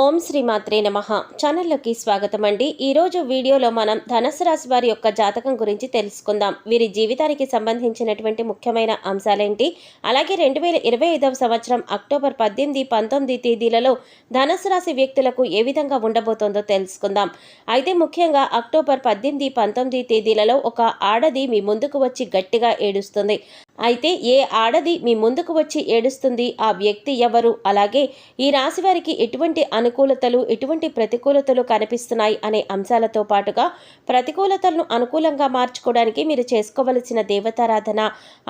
ఓం శ్రీ మాత్రే నమః. ఛానల్లోకి స్వాగతం అండి. ఈరోజు వీడియోలో మనం ధనుస్సు రాశి వారి యొక్క జాతకం గురించి తెలుసుకుందాం. వీరి జీవితానికి సంబంధించినటువంటి ముఖ్యమైన అంశాలేంటి, అలాగే 2025వ సంవత్సరం అక్టోబర్ 18, 19 తేదీలలో ధనుస్సు రాశి వ్యక్తులకు ఏ విధంగా ఉండబోతోందో తెలుసుకుందాం. అయితే ముఖ్యంగా అక్టోబర్ 18, 19 తేదీలలో ఒక ఆడది మీ ముందుకు వచ్చి గట్టిగా ఏడుస్తుంది. అయితే ఏ ఆడది మీ ముందుకు వచ్చి ఏడుస్తుంది, ఆ వ్యక్తి ఎవరు, అలాగే ఈ రాశి వారికి ఎటువంటి అనుకూలతలు ఎటువంటి ప్రతికూలతలు కనిపిస్తున్నాయి అనే అంశాలతో పాటుగా ప్రతికూలతలను అనుకూలంగా మార్చుకోవడానికి మీరు చేసుకోవలసిన దేవతారాధన,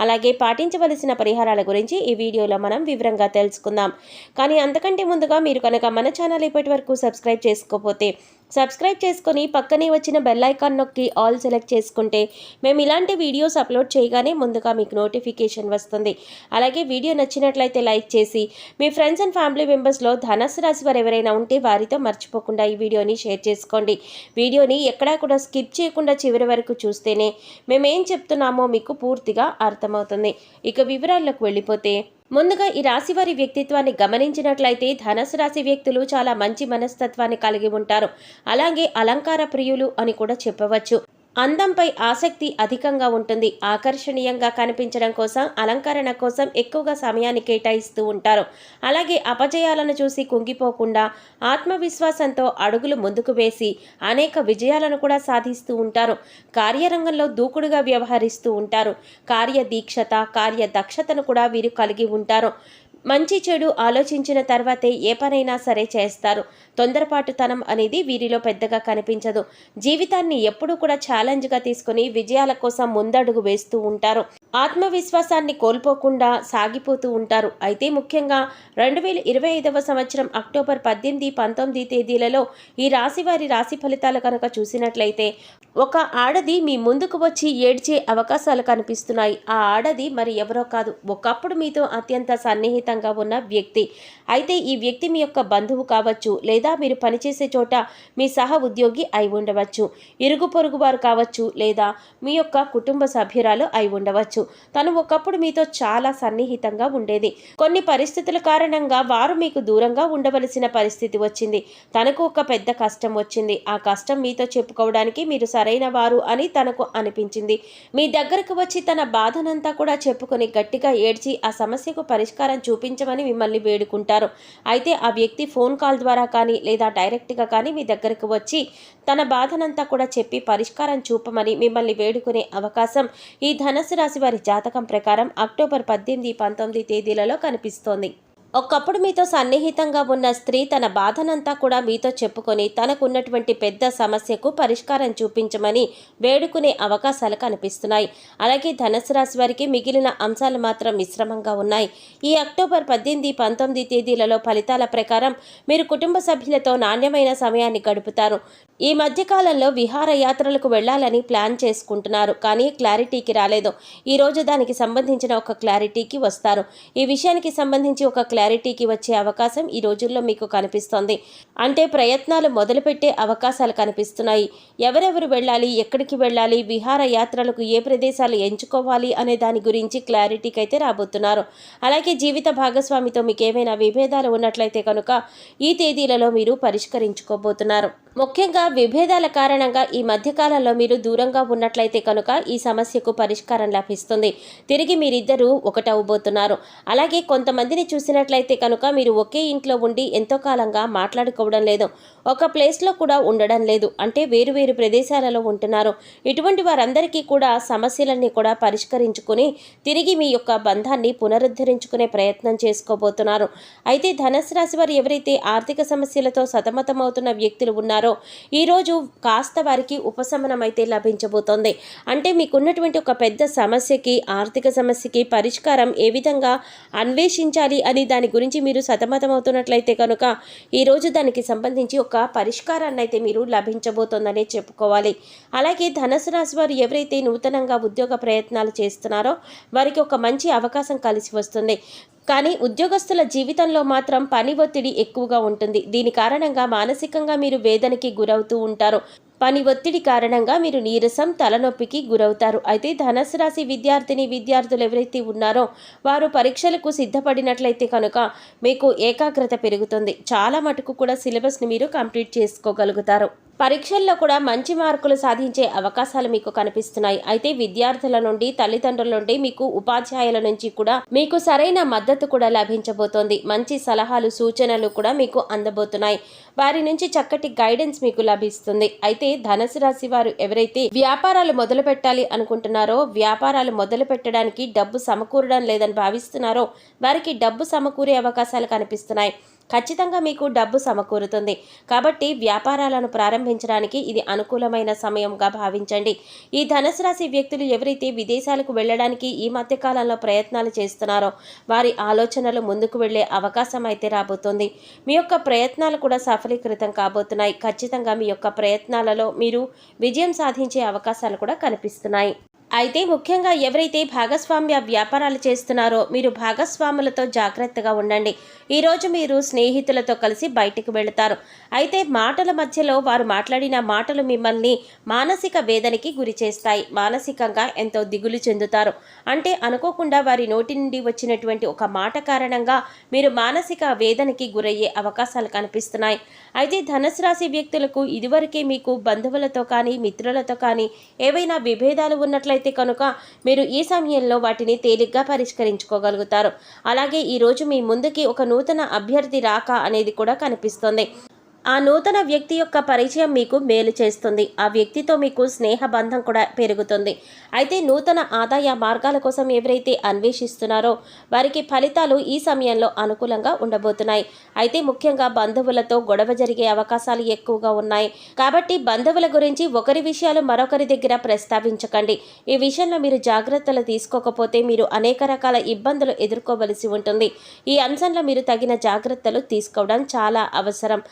అలాగే పాటించవలసిన పరిహారాల గురించి ఈ వీడియోలో మనం వివరంగా తెలుసుకుందాం. కానీ అంతకంటే ముందుగా మీరు కనుక మన ఛానల్ ఇప్పటి వరకు సబ్స్క్రైబ్ చేసుకోకపోతే సబ్స్క్రైబ్ చేసుకొని పక్కనే వచ్చిన బెల్ ఐకాన్ నొక్కి ఆల్ సెలెక్ట్ చేసుకుంటే మేము ఇలాంటి వీడియోస్ అప్లోడ్ చేయగానే ముందుగా మీకు నోటిఫికేషన్ వస్తుంది. అలాగే వీడియో నచ్చినట్లయితే లైక్ చేసి మీ ఫ్రెండ్స్ అండ్ ఫ్యామిలీ మెంబర్స్లో ధనుస్సు రాశి వారు ఎవరైనా ఉంటే వారితో మర్చిపోకుండా ఈ వీడియోని షేర్ చేసుకోండి. వీడియోని ఎక్కడా కూడా స్కిప్ చేయకుండా చివరి వరకు చూస్తేనే మేమేం చెప్తున్నామో మీకు పూర్తిగా అర్థమవుతుంది. ఇక వివరాల్లోకి వెళ్ళిపోతే ముందుగా ఈ రాశివారి వ్యక్తిత్వాన్ని గమనించినట్లయితే ధనుసు రాశి వ్యక్తులు చాలా మంచి మనస్తత్వాన్ని కలిగి ఉంటారు. అలాగే అలంకార ప్రియులు అని కూడా చెప్పవచ్చు. అందంపై ఆసక్తి అధికంగా ఉంటుంది. ఆకర్షణీయంగా కనిపించడం కోసం, అలంకరణ కోసం ఎక్కువగా సమయాన్ని కేటాయిస్తూ ఉంటారు. అలాగే అపజయాలను చూసి కుంగిపోకుండా ఆత్మవిశ్వాసంతో అడుగులు ముందుకు వేసి అనేక విజయాలను కూడా సాధిస్తూ ఉంటారు. కార్యరంగంలో దూకుడుగా వ్యవహరిస్తూ ఉంటారు. కార్యదీక్షత, కార్యదక్షతను కూడా వీరు కలిగి ఉంటారు. మంచి చెడు ఆలోచించిన తర్వాతే ఏ పనైనా సరే చేస్తారు. తొందరపాటుతనం అనేది వీరిలో పెద్దగా కనిపించదు. జీవితాన్ని ఎప్పుడూ కూడా ఛాలెంజ్గా తీసుకుని విజయాల కోసం ముందడుగు వేస్తూ ఉంటారు. ఆత్మవిశ్వాసాన్ని కోల్పోకుండా సాగిపోతూ ఉంటారు. అయితే ముఖ్యంగా 2025వ సంవత్సరం అక్టోబర్ 18, 19 తేదీలలో ఈ రాశి వారి రాశి ఫలితాలు కనుక చూసినట్లయితే ఒక ఆడది మీ ముందుకు వచ్చి ఏడ్చే అవకాశాలు కనిపిస్తున్నాయి. ఆ ఆడది మరి ఎవరో కాదు, ఒకప్పుడు మీతో అత్యంత సన్నిహితంగా ఉన్న వ్యక్తి. అయితే ఈ వ్యక్తి మీ యొక్క బంధువు కావచ్చు, లేదా మీరు పనిచేసే చోట మీ సహ ఉద్యోగి అయి ఉండవచ్చు, ఇరుగు పొరుగు వారు కావచ్చు, లేదా మీ యొక్క కుటుంబ సభ్యురాలు అయి ఉండవచ్చు. తను ఒకప్పుడు మీతో చాలా సన్నిహితంగా ఉండేది. కొన్ని పరిస్థితుల కారణంగా వారు మీకు దూరంగా ఉండవలసిన పరిస్థితి వచ్చింది. తనకు ఒక పెద్ద కష్టం వచ్చింది. ఆ కష్టం మీతో చెప్పుకోవడానికి మీరు సరైన వారు అని తనకు అనిపించింది. మీ దగ్గరకు వచ్చి తన బాధనంతా కూడా చెప్పుకొని గట్టిగా ఏడ్చి ఆ సమస్యకు పరిష్కారం చూపించమని మిమ్మల్ని వేడుకుంటారు. అయితే ఆ వ్యక్తి ఫోన్ కాల్ ద్వారా కానీ లేదా డైరెక్ట్గా కానీ మీ దగ్గరకు వచ్చి తన బాధనంతా కూడా చెప్పి పరిష్కారం చూపమని మిమ్మల్ని వేడుకునే అవకాశం ఈ ధనుస్సు రాశి వారి జాతకం ప్రకారం అక్టోబర్ 18, 19 తేదీలలో కనిపిస్తోంది. ఒకప్పుడు మీతో సన్నిహితంగా ఉన్న స్త్రీ తన బాధనంతా కూడా మీతో చెప్పుకొని తనకున్నటువంటి పెద్ద సమస్యకు పరిష్కారం చూపించమని వేడుకునే అవకాశాలు కనిపిస్తున్నాయి. అలాగే ధనుస్సు రాశి వారికి మిగిలిన అంశాలు మాత్రం మిశ్రమంగా ఉన్నాయి. ఈ అక్టోబర్ 18, 19 తేదీలలో ఫలితాల ప్రకారం మీరు కుటుంబ సభ్యులతో నాణ్యమైన సమయాన్ని గడుపుతారు. ఈ మధ్యకాలంలో విహారయాత్రలకు వెళ్లాలని ప్లాన్ చేసుకుంటున్నారు, కానీ క్లారిటీకి రాలేదు. ఈరోజు దానికి సంబంధించిన ఒక క్లారిటీకి వస్తారు. ఈ విషయానికి సంబంధించి ఒక క్లారిటీకి వచ్చే అవకాశం ఈ రోజుల్లో మీకు కనిపిస్తోంది. అంటే ప్రయత్నాలు మొదలుపెట్టే అవకాశాలు కనిపిస్తున్నాయి. ఎవరెవరు వెళ్ళాలి, ఎక్కడికి వెళ్ళాలి, విహారయాత్రలకు ఏ ప్రదేశాలు ఎంచుకోవాలి అనే దాని గురించి క్లారిటీకి అయితే రాబోతున్నారు. అలాగే జీవిత భాగస్వామితో మీకు ఏమైనా విభేదాలు ఉన్నట్లయితే కనుక ఈ తేదీలలో మీరు పరిష్కరించుకోబోతున్నారు. ముఖ్యంగా విభేదాల కారణంగా ఈ మధ్యకాలంలో మీరు దూరంగా ఉన్నట్లయితే కనుక ఈ సమస్యకు పరిష్కారం లభిస్తుంది. తిరిగి మీరిద్దరూ ఒకటవబోతున్నారు. అలాగే కొంతమందిని చూసినట్లయితే కనుక మీరు ఒకే ఇంట్లో ఉండి ఎంతో కాలంగా మాట్లాడుకోవడం లేదు, ఒక ప్లేస్లో కూడా ఉండడం లేదు, అంటే వేరువేరు ప్రదేశాలలో ఉంటున్నారు. ఇటువంటి వారందరికీ కూడా సమస్యలన్నీ కూడా పరిష్కరించుకుని తిరిగి మీ యొక్క బంధాన్ని పునరుద్ధరించుకునే ప్రయత్నం చేసుకోబోతున్నారు. అయితే ధనుస్సు రాశి వారు ఎవరైతే ఆర్థిక సమస్యలతో సతమతమవుతున్న వ్యక్తులు ఉన్నారో ఈరోజు కాస్త వారికి ఉపశమనం అయితే లభించబోతోంది. అంటే మీకున్నటువంటి ఒక పెద్ద సమస్యకి, ఆర్థిక సమస్యకి పరిష్కారం ఏ విధంగా అన్వేషించాలి అని దాని గురించి మీరు సతమతమవుతున్నట్లయితే కనుక ఈరోజు దానికి సంబంధించి ఒక పరిష్కారాన్ని అయితే మీరు లభించబోతోందనే చెప్పుకోవాలి. అలాగే ధనుస్సు రాశి వారు ఎవరైతే నూతనంగా ఉద్యోగ ప్రయత్నాలు చేస్తున్నారో వారికి ఒక మంచి అవకాశం కలిసి వస్తుంది. కానీ ఉద్యోగస్తుల జీవితంలో మాత్రం పని ఒత్తిడి ఎక్కువగా ఉంటుంది. దీని కారణంగా మానసికంగా మీరు వేదనకి గురవుతూ ఉంటారు. పని ఒత్తిడి కారణంగా మీరు నీరసం, తలనొప్పికి గురవుతారు. అయితే ధనుసు రాశి విద్యార్థులు ఎవరైతే ఉన్నారో వారు పరీక్షలకు సిద్ధపడినట్లయితే కనుక మీకు ఏకాగ్రత పెరుగుతుంది. చాలా మటుకు కూడా సిలబస్ని మీరు కంప్లీట్ చేసుకోగలుగుతారు. పరీక్షల్లో కూడా మంచి మార్కులు సాధించే అవకాశాలు మీకు కనిపిస్తున్నాయి. అయితే విద్యార్థుల నుండి, తల్లిదండ్రుల నుండి, మీకు ఉపాధ్యాయుల నుంచి కూడా మీకు సరైన మద్దతు కూడా లభించబోతోంది. మంచి సలహాలు, సూచనలు కూడా మీకు అందబోతున్నాయి. వారి నుంచి చక్కటి గైడెన్స్ మీకు లభిస్తుంది. అయితే ధనుసు రాశి వారు ఎవరైతే వ్యాపారాలు మొదలు పెట్టాలి అనుకుంటున్నారో, వ్యాపారాలు మొదలు పెట్టడానికి డబ్బు సమకూరడం లేదని భావిస్తున్నారో వారికి డబ్బు సమకూరే అవకాశాలు కనిపిస్తున్నాయి. ఖచ్చితంగా మీకు డబ్బు సమకూరుతుంది. కాబట్టి వ్యాపారాలను ప్రారంభించడానికి ఇది అనుకూలమైన సమయంగా భావించండి. ఈ ధనుసు రాశి వ్యక్తులు ఎవరైతే విదేశాలకు వెళ్ళడానికి ఈ మధ్యకాలంలో ప్రయత్నాలు చేస్తున్నారో వారి ఆలోచనలు ముందుకు వెళ్ళే అవకాశం అయితే రాబోతోంది. మీ యొక్క ప్రయత్నాలు కూడా సఫలీకృతం కాబోతున్నాయి. ఖచ్చితంగా మీ యొక్క ప్రయత్నాలలో మీరు విజయం సాధించే అవకాశాలు కూడా కనిపిస్తున్నాయి. అయితే ముఖ్యంగా ఎవరైతే భాగస్వామ్య వ్యాపారాలు చేస్తున్నారో మీరు భాగస్వాములతో జాగ్రత్తగా ఉండండి. ఈరోజు మీరు స్నేహితులతో కలిసి బయటికి వెళతారు. అయితే మాటల మధ్యలో వారు మాట్లాడిన మాటలు మిమ్మల్ని మానసిక వేదనకి గురి చేస్తాయి. మానసికంగా ఎంతో దిగులు చెందుతారు. అంటే అనుకోకుండా వారి నోటి నుండి వచ్చినటువంటి ఒక మాట కారణంగా మీరు మానసిక వేదనకి గురయ్యే అవకాశాలు కనిపిస్తున్నాయి. అయితే ధనుసు రాశి వ్యక్తులకు ఇదివరకే మీకు బంధువులతో కానీ, మిత్రులతో కానీ ఏవైనా విభేదాలు ఉన్నట్లయితే కనుక మీరు ఈ సమయంలో వాటిని తేలిగ్గా పరిష్కరించుకోగలుగుతారు. అలాగే ఈరోజు మీ ముందుకి ఒక నూతన అభ్యర్థి రాక అనేది కూడా కనిపిస్తుంది. ఆ నూతన వ్యక్తి యొక్క పరిచయం మీకు మేలు చేస్తుంది. ఆ వ్యక్తితో మీకు స్నేహబంధం కూడా పెరుగుతుంది. అయితే నూతన ఆదాయ మార్గాల కోసం ఎవరైతే అన్వేషిస్తున్నారో వారికి ఫలితాలు ఈ సమయంలో అనుకూలంగా ఉండబోతున్నాయి. అయితే ముఖ్యంగా బంధువులతో గొడవ జరిగే అవకాశాలు ఎక్కువగా ఉన్నాయి. కాబట్టి బంధువుల గురించి ఒకరి విషయాలు మరొకరి దగ్గర ప్రస్తావించకండి. ఈ విషయంలో మీరు జాగ్రత్తలు తీసుకోకపోతే మీరు అనేక రకాల ఇబ్బందులు ఎదుర్కోవలసి ఉంటుంది. ఈ అంశంలో మీరు తగిన జాగ్రత్తలు తీసుకోవడం చాలా అవసరం.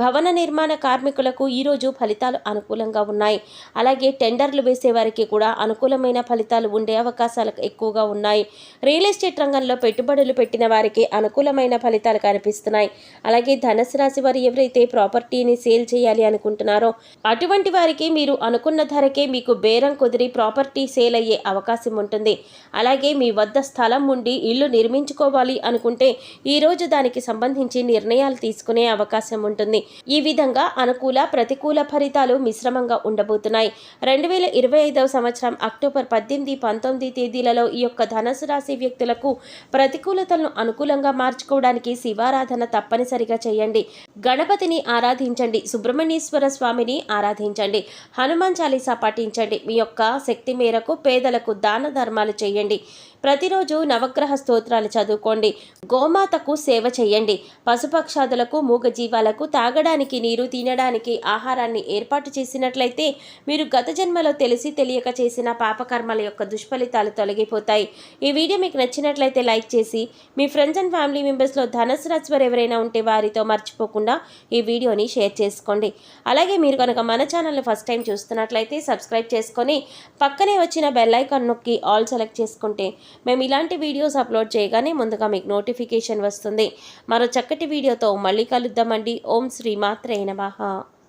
భవన నిర్మాణ కార్మికులకు ఈరోజు ఫలితాలు అనుకూలంగా ఉన్నాయి. అలాగే టెండర్లు వేసే వారికి కూడా అనుకూలమైన ఫలితాలు ఉండే అవకాశాలు ఎక్కువగా ఉన్నాయి. రియల్ ఎస్టేట్ రంగంలో పెట్టుబడులు పెట్టిన వారికి అనుకూలమైన ఫలితాలు కనిపిస్తున్నాయి. అలాగే ధనుసు రాశి వారు ఎవరైతే ప్రాపర్టీని సేల్ చేయాలి అనుకుంటున్నారో అటువంటి వారికి మీరు అనుకున్న ధరకే మీకు బేరం కుదిరి ప్రాపర్టీ సేల్ అయ్యే అవకాశం ఉంటుంది. అలాగే మీ వద్ద స్థలం ఉండి ఇల్లు నిర్మించుకోవాలి అనుకుంటే ఈరోజు దానికి సంబంధించి నిర్ణయాలు తీసుకునే అవకాశం ఉంటుంది. ఈ విధంగా అనుకూల, ప్రతికూల ఫలితాలు మిశ్రమంగా ఉండబోతున్నాయి. 2025వ సంవత్సరం అక్టోబర్ 18, 19 తేదీలలో ఈ యొక్క ధనుసు రాశి వ్యక్తులకు ప్రతికూలతలను అనుకూలంగా మార్చుకోవడానికి శివారాధన తప్పనిసరిగా చేయండి. గణపతిని ఆరాధించండి. సుబ్రహ్మణ్యేశ్వర స్వామిని ఆరాధించండి. హనుమాన్ చాలీసా పఠించండి. మీ యొక్క శక్తి మేరకు పేదలకు దాన ధర్మాలు చేయండి. ప్రతిరోజు నవగ్రహ స్తోత్రాలు చదువుకోండి. గోమాతకు సేవ చేయండి. పశుపక్షాదులకు, మూగజీవాలకు తాగడానికి నీరు, తినడానికి ఆహారాన్ని ఏర్పాటు చేసినట్లయితే మీరు గత జన్మలో తెలిసి తెలియక చేసిన పాపకర్మల యొక్క దుష్ఫలితాలు తొలగిపోతాయి. ఈ వీడియో మీకు నచ్చినట్లయితే లైక్ చేసి మీ ఫ్రెండ్స్ అండ్ ఫ్యామిలీ మెంబర్స్లో ధనుసు రాశి వారు ఎవరైనా ఉంటే వారితో మర్చిపోకుండా ఈ వీడియోని షేర్ చేసుకోండి. అలాగే మీరు కనుక మన ఛానల్ని ఫస్ట్ టైం చూస్తున్నట్లయితే సబ్స్క్రైబ్ చేసుకొని పక్కనే వచ్చిన బెల్ ఐకాన్ నొక్కి ఆల్ సెలెక్ట్ చేసుకుంటే మేము ఇలాంటి వీడియోస్ అప్లోడ్ చేయగానే ముందుగా మీకు నోటిఫికేషన్ వస్తుంది. మరో చక్కటి వీడియోతో మళ్ళీ కలుద్దామండి. ఓం శ్రీ మాత్రే నమః.